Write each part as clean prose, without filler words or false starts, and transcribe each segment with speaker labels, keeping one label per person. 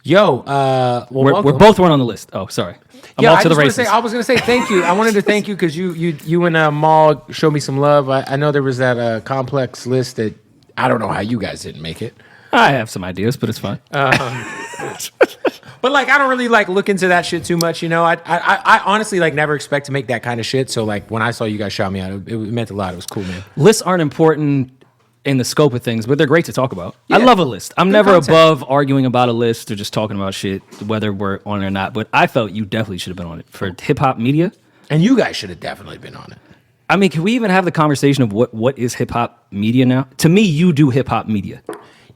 Speaker 1: Yo,
Speaker 2: we're both one on the list. Oh, sorry. I'm
Speaker 1: yeah,
Speaker 2: off to the races.
Speaker 1: I was gonna say thank you. I wanted to thank you because you and Maul showed me some love. I know there was that complex list that I don't know how you guys didn't make it.
Speaker 2: I have some ideas, but it's fine.
Speaker 1: But like, I don't really like look into that shit too much. You know, I honestly like never expect to make that kind of shit. So like when I saw you guys shout me out, it meant a lot. It was cool, man.
Speaker 2: Lists aren't important in the scope of things, but they're great to talk about.
Speaker 1: Yeah.
Speaker 2: I love a list. I'm
Speaker 1: Good
Speaker 2: never
Speaker 1: content.
Speaker 2: above arguing about a list or just talking about shit, whether we're on it or not. But I felt you definitely should have been on it for hip hop media.
Speaker 1: And you guys should have definitely been on it.
Speaker 2: I mean, can we even have the conversation of what is hip hop media now? To me, you do hip hop media.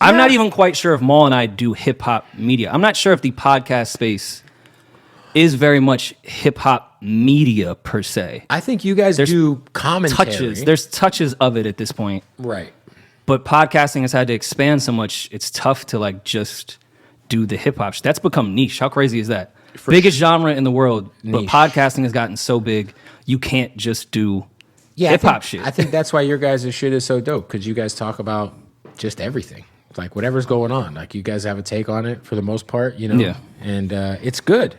Speaker 2: I'm not even quite sure if Maul and I do hip hop media. I'm not sure if the podcast space is very much hip hop media per se.
Speaker 1: I think you guys do commentary.
Speaker 2: There's touches of it at this point.
Speaker 1: Right.
Speaker 2: But podcasting has had to expand so much, it's tough to like just do the hip hop. That's become niche. How crazy is that? Biggest genre in the world, but podcasting has gotten so big, you can't just do hip hop shit.
Speaker 1: I think that's why your guys' shit is so dope, because you guys talk about just everything. Like whatever's going on. Like you guys have a take on it for the most part, you know?
Speaker 2: Yeah.
Speaker 1: And it's good.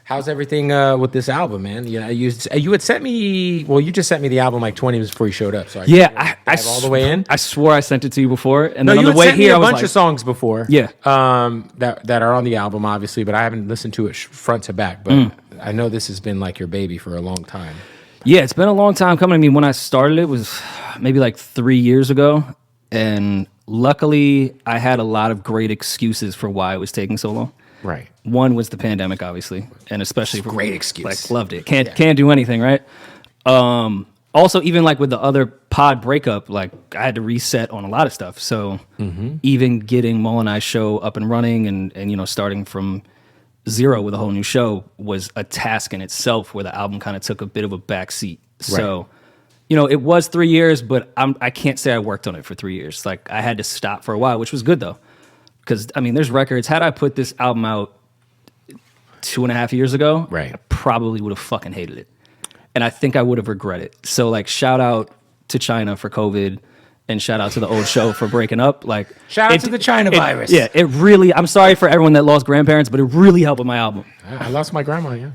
Speaker 1: How's everything with this album, man? You know, you had sent me. Well, you just sent me the album like 20 minutes before you showed up. So I dive all the way in.
Speaker 2: I swore I sent it to you before, and
Speaker 1: No,
Speaker 2: then on
Speaker 1: you
Speaker 2: the
Speaker 1: had
Speaker 2: way
Speaker 1: sent me
Speaker 2: here,
Speaker 1: a
Speaker 2: I was
Speaker 1: bunch
Speaker 2: like,
Speaker 1: of songs before.
Speaker 2: Yeah.
Speaker 1: That are on the album, obviously, but I haven't listened to it front to back. But I know this has been like your baby for a long time.
Speaker 2: Yeah, it's been a long time coming. I mean, when I started, it was maybe like 3 years ago, and luckily, I had a lot of great excuses for why it was taking so long.
Speaker 1: Right.
Speaker 2: One was the pandemic, obviously, and especially
Speaker 1: It's a great excuse.
Speaker 2: Like, loved it. Can't do anything, right? Also, even like with the other pod breakup, like I had to reset on a lot of stuff. So even getting Maul and I's show up and running, and you know, starting from zero with a whole new show was a task in itself, where the album kind of took a bit of a backseat. So. You know, it was 3 years, but I can't say I worked on it for 3 years. Like, I had to stop for a while, which was good, though. Because, I mean, there's records. Had I put this album out 2.5 years ago,
Speaker 1: right,
Speaker 2: I probably would have fucking hated it. And I think I would have regretted it. So, like, shout out to China for COVID, and shout out to the old show for breaking up. Like,
Speaker 1: shout out to the China virus.
Speaker 2: Yeah, it really, I'm sorry for everyone that lost grandparents, but it really helped with my album.
Speaker 1: I lost my grandma, yeah.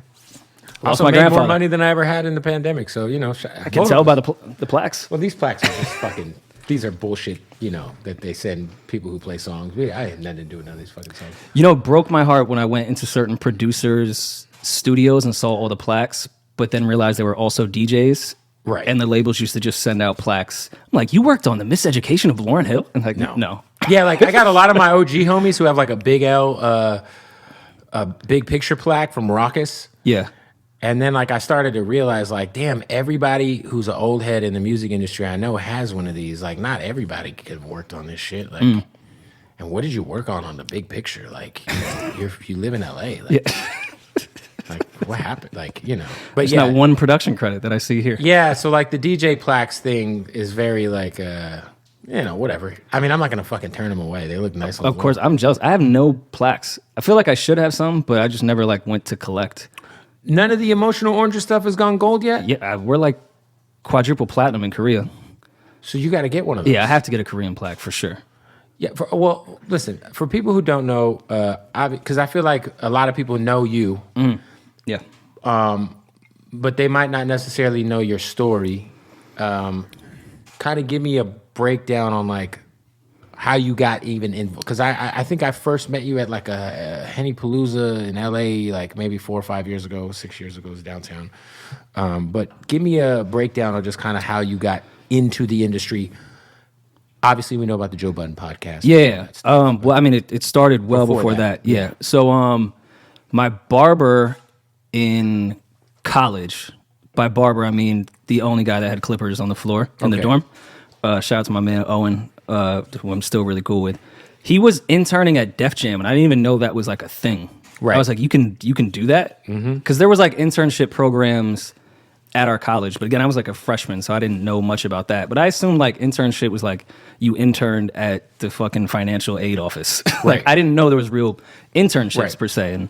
Speaker 2: Also
Speaker 1: made
Speaker 2: grandfather.
Speaker 1: more money than I ever had in the pandemic, so you know.
Speaker 2: I can tell by the plaques.
Speaker 1: Well, these plaques are just fucking. These are bullshit, you know, that they send people who play songs. I had nothing to do with none of these fucking songs.
Speaker 2: You know, it broke my heart when I went into certain producers' studios and saw all the plaques, but then realized they were also DJs.
Speaker 1: Right.
Speaker 2: And the labels used to just send out plaques. I'm like, you worked on the Miseducation of Lauryn Hill? And like, no.
Speaker 1: Yeah, like I got a lot of my OG homies who have like a big a big picture plaque from Raucous.
Speaker 2: Yeah.
Speaker 1: And then, like, I started to realize, like, damn, everybody who's an old head in the music industry I know has one of these. Like, not everybody could have worked on this shit. Like, and what did you work on the big picture? Like, you live in L.A. Like, like, what happened? Like, you know. But
Speaker 2: there's not one production credit that I see here.
Speaker 1: Yeah, so, like, the DJ plaques thing is very, like, you know, whatever. I mean, I'm not going to fucking turn them away. They look nice.
Speaker 2: Of course, I'm jealous. I have no plaques. I feel like I should have some, but I just never, like, went to collect.
Speaker 1: None of the Emotional Oranges stuff has gone gold yet?
Speaker 2: Yeah, we're like quadruple platinum in Korea.
Speaker 1: So you got to get one of those.
Speaker 2: Yeah, I have to get a Korean plaque for sure.
Speaker 1: Yeah, well, listen, for people who don't know, because I feel like a lot of people know you.
Speaker 2: Yeah.
Speaker 1: But they might not necessarily know your story. Kind of give me a breakdown on, like, how you got even in, because I think I first met you at like a Henny Palooza in LA, like maybe 4 or 5 years ago, 6 years ago, it was downtown. But give me a breakdown of just kind of how you got into the industry. Obviously, we know about the Joe Budden podcast.
Speaker 2: Yeah. Well, I mean, it started well before that. Yeah. So, my barber in college, by barber I mean the only guy that had clippers on the floor in the dorm. Shout out to my man Owen. Who I'm still really cool with. He was interning at Def Jam, and I didn't even know that was like a thing. Right. I was like, you can do that? Because there was like internship programs at our college, but again, I was like a freshman, so I didn't know much about that. But I assumed like internship was like you interned at the fucking financial aid office. Like I didn't know there was real internships per se.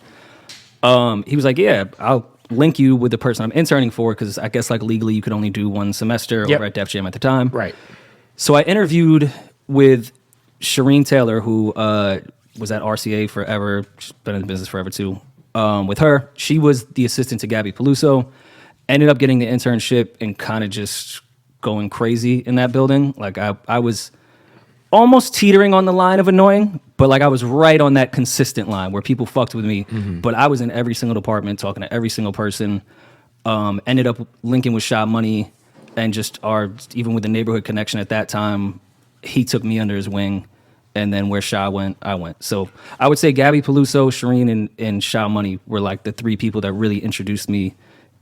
Speaker 2: And he was like, yeah, I'll link you with the person I'm interning for, because I guess like legally you could only do one semester over at Def Jam at the time.
Speaker 1: Right.
Speaker 2: So I interviewed with Shireen Taylor, who was at RCA forever. She's been in the business forever too. With her, she was the assistant to Gabby Peluso. Ended up getting the internship and kind of just going crazy in that building. Like I was almost teetering on the line of annoying, but like I was right on that consistent line where people fucked with me. But I was in every single department, talking to every single person. Ended up linking with Sha Money, and even with the neighborhood connection at that time, he took me under his wing. And then where Sha went, I went. So I would say Gabby Peluso, Shireen, and Sha Money were like the three people that really introduced me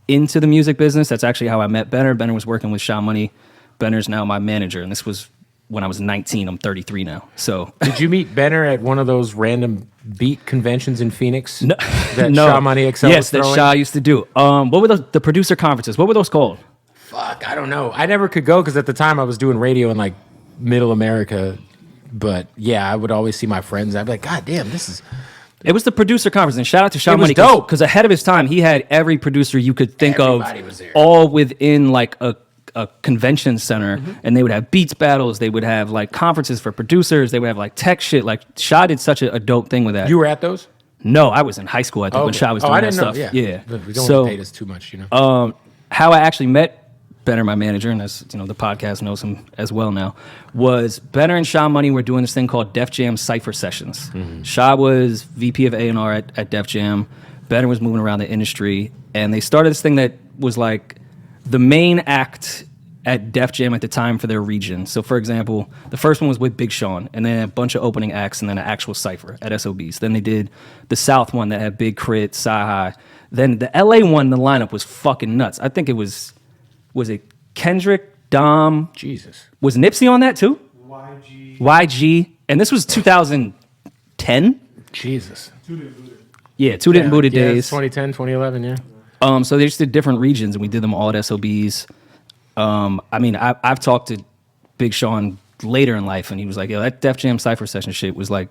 Speaker 2: into the music business. That's actually how I met Benner. Benner was working with Sha Money. Benner's now my manager, and this was when I was 19. I'm 33 now. So
Speaker 1: did you meet Benner at one of those random beat conventions in Phoenix?
Speaker 2: No,
Speaker 1: that
Speaker 2: no.
Speaker 1: Sha Money XL
Speaker 2: yes,
Speaker 1: was throwing?
Speaker 2: that Sha used to do. What were the producer conferences? What were those called?
Speaker 1: Fuck, I don't know. I never could go because at the time I was doing radio in like Middle America. But yeah, I would always see my friends. I'd be like, God damn, this is.
Speaker 2: It was the producer conference, and shout out to Sha
Speaker 1: It was
Speaker 2: Money.
Speaker 1: dope.
Speaker 2: Because ahead of his time, he had every producer you could think
Speaker 1: Everybody
Speaker 2: of,
Speaker 1: was there.
Speaker 2: all within like a convention center, and they would have beats battles. They would have like conferences for producers. They would have like tech shit. Like Sha did such a dope thing with that.
Speaker 1: You were at those?
Speaker 2: No, I was in high school, I think, when Sha was doing
Speaker 1: I
Speaker 2: that
Speaker 1: didn't know.
Speaker 2: stuff.
Speaker 1: Yeah. But we don't
Speaker 2: So,
Speaker 1: want to date us too much, you know.
Speaker 2: how I actually met Benner, my manager, and as you know, the podcast knows him as well now, was Benner and Sha Money were doing this thing called Def Jam Cypher Sessions. Sha was VP of A&R at Def Jam. Benner was moving around the industry, and they started this thing that was like the main act at Def Jam at the time for their region. So, for example, the first one was with Big Sean, and then a bunch of opening acts, and then an actual cypher at SOBs. Then they did the South one that had Big Crit, Sci-Hi. Then the LA one, the lineup was fucking nuts. I think it was it Kendrick, Dom?
Speaker 1: Jesus.
Speaker 2: Was Nipsey on that too? YG. And this was 2010?
Speaker 1: Jesus.
Speaker 2: Yeah, Two Didn't Booted
Speaker 1: Yeah,
Speaker 2: days.
Speaker 1: 2010, 2011, yeah.
Speaker 2: So they just did different regions, and we did them all at SOBs. I mean, I've talked to Big Sean later in life, and he was like, yo, that Def Jam Cypher Session shit was like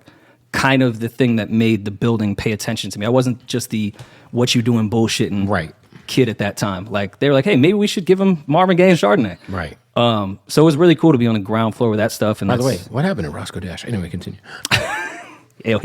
Speaker 2: kind of the thing that made the building pay attention to me. I wasn't just the what you doing bullshitting
Speaker 1: Right.
Speaker 2: kid at that time. Like, they were like, hey, maybe we should give him Marvin Gaye and Chardonnay.
Speaker 1: Right.
Speaker 2: So it was really cool to be on the ground floor with that stuff. And
Speaker 1: By the way, what happened to Roscoe Dash? Anyway, continue.
Speaker 2: Yo,